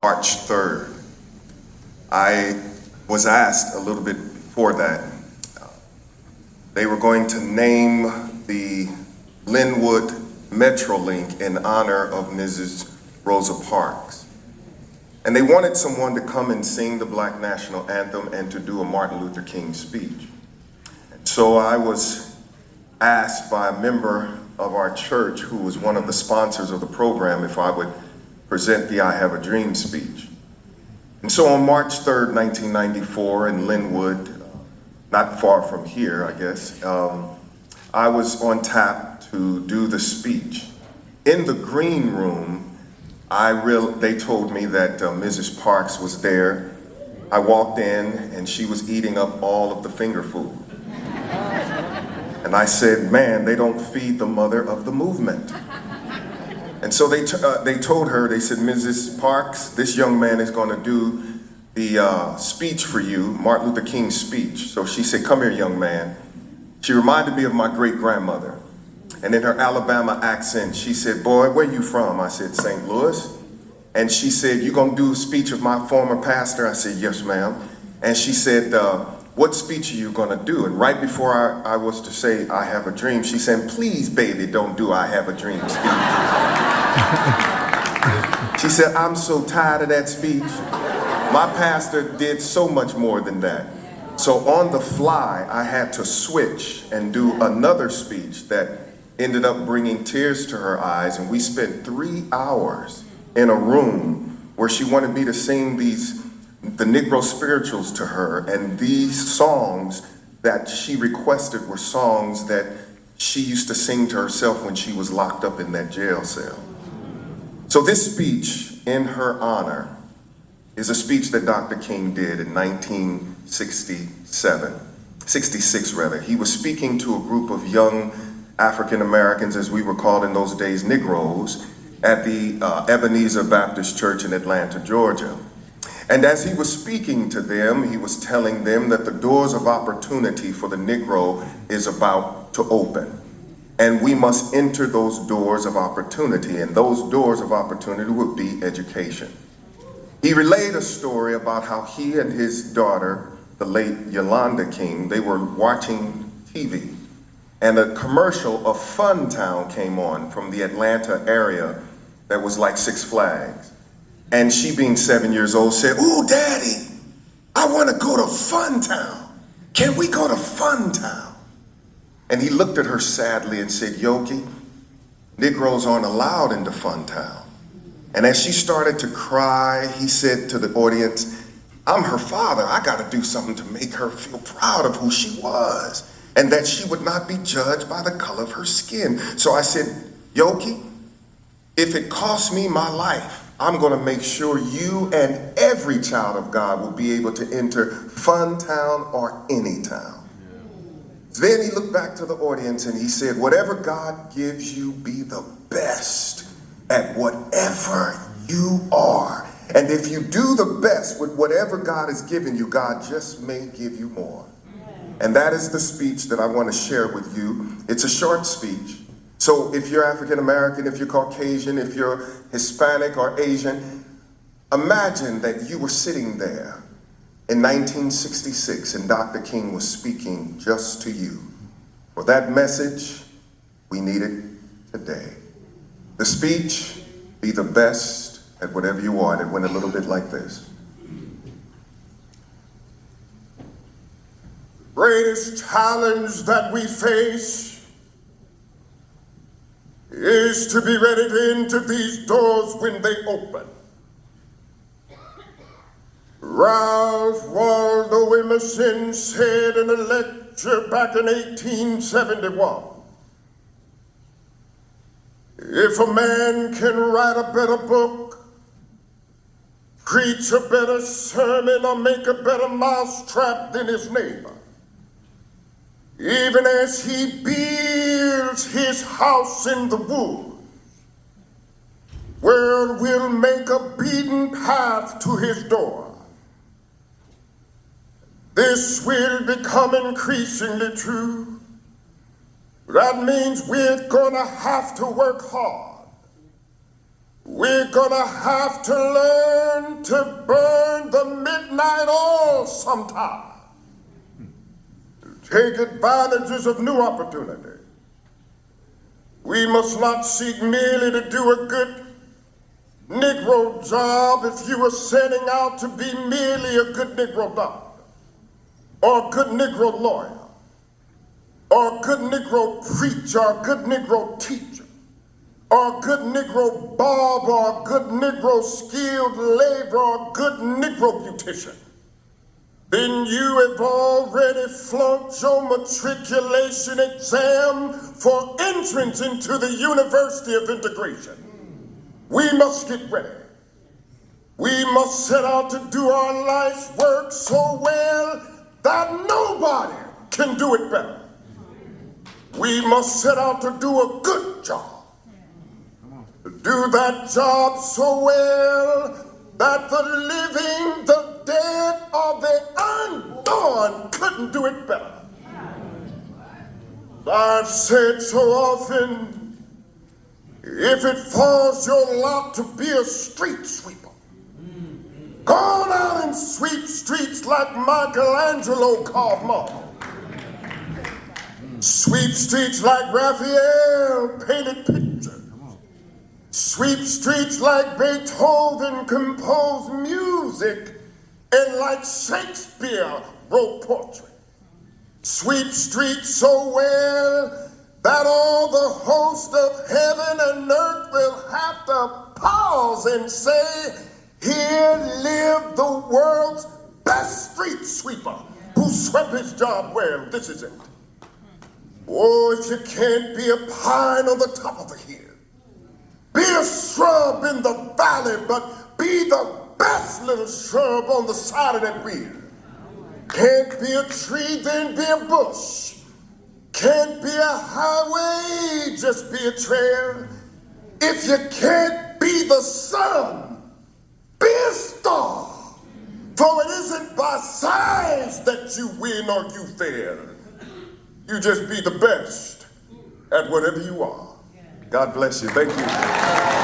March 3rd. I was asked a little bit before that. They were going to name the Linwood Metrolink in honor of Mrs. Rosa Parks. And they wanted someone to come and sing the Black National Anthem and to do a Martin Luther King speech. And so I was asked by a member of our church, who was one of the sponsors of the program, if I would present the I Have a Dream speech. And so on March 3rd, 1994 in Linwood, not far from here, I guess, I was on tap to do the speech. In the green room, they told me that Mrs. Parks was there. I walked in and she was eating up all of the finger food. And I said, man, they don't feed the mother of the movement. And so they told her, they said, Mrs. Parks, this young man is going to do the speech for you, Martin Luther King's speech. So she said, come here, young man. She reminded me of my great-grandmother. And in her Alabama accent, she said, boy, where you from? I said, St. Louis. And she said, you gonna do a speech of my former pastor? I said, yes, ma'am. And she said, what speech are you gonna do? And right before I was to say, I have a dream, she said, please, baby, don't do I have a dream speech. She said, I'm so tired of that speech. My pastor did so much more than that. So on the fly, I had to switch and do another speech that ended up bringing tears to her eyes. And we spent 3 hours in a room where she wanted me to sing the Negro spirituals to her. And these songs that she requested were songs that she used to sing to herself when she was locked up in that jail cell. So this speech in her honor is a speech that Dr. King did in 1966 rather. He was speaking to a group of young African Americans, as we were called in those days, Negroes, at the Ebenezer Baptist Church in Atlanta, Georgia. And as he was speaking to them, he was telling them that the doors of opportunity for the Negro is about to open. And we must enter those doors of opportunity, and those doors of opportunity would be education. He relayed a story about how he and his daughter, the late Yolanda King, they were watching TV, and a commercial of Funtown came on from the Atlanta area that was like Six Flags. And she, being 7 years old, said, ooh, Daddy, I want to go to Funtown. Can we go to Funtown? And he looked at her sadly and said, Yoki, Negroes aren't allowed into Funtown. And as she started to cry, he said to the audience, I'm her father. I got to do something to make her feel proud of who she was and that she would not be judged by the color of her skin. So I said, Yoki, if it costs me my life, I'm going to make sure you and every child of God will be able to enter Funtown or any town. Then he looked back to the audience and he said, whatever God gives you, be the best at whatever you are. And if you do the best with whatever God has given you, God just may give you more. And that is the speech that I want to share with you. It's a short speech. So if you're African American, if you're Caucasian, if you're Hispanic or Asian, imagine that you were sitting there in 1966 and Dr. King was speaking just to you. For that message, we need it today. The speech, be the best at whatever you are. And it went a little bit like this. The greatest challenge that we face is to be ready to enter these doors when they open. Ralph Waldo Emerson said in a lecture back in 1871, if a man can write a better book, preach a better sermon, or make a better mousetrap than his neighbor, even as he builds his house in the woods, world will make a beaten path to his door. This will become increasingly true. That means we're gonna have to work hard. We're gonna have to learn learn to burn the midnight oil sometime. Take advantages of new opportunity. We must not seek merely to do a good Negro job if you were setting out to be merely a good Negro doctor, or a good Negro lawyer, or a good Negro preacher, or a good Negro teacher, or a good Negro barber, or a good Negro skilled laborer, or a good Negro beautician. Then you have already flunked your matriculation exam for entrance into the University of Integration. We must get ready. We must set out to do our life's work so well that nobody can do it better. We must set out to do a good job. To do that job so well that the living, the dead, or the unborn couldn't do it better. I've said so often, if it falls your lot to be a street sweeper, go on out and sweep streets like Michelangelo carved marble. Sweep streets like Raphael painted pictures. Sweep streets like Beethoven composed music and like Shakespeare wrote poetry. Sweep streets so well that all the host of heaven and earth will have to pause and say, here lived the world's best street sweeper who swept his job well. This is it. Oh, if you can't be a pine on the top of a hill, be a shrub in the valley, but be the best little shrub on the side of that wheel. Can't be a tree, then be a bush. Can't be a highway, just be a trail. If you can't be the sun, be a star. For it isn't by size that you win or you fail. You just be the best at whatever you are. God bless you. Thank you.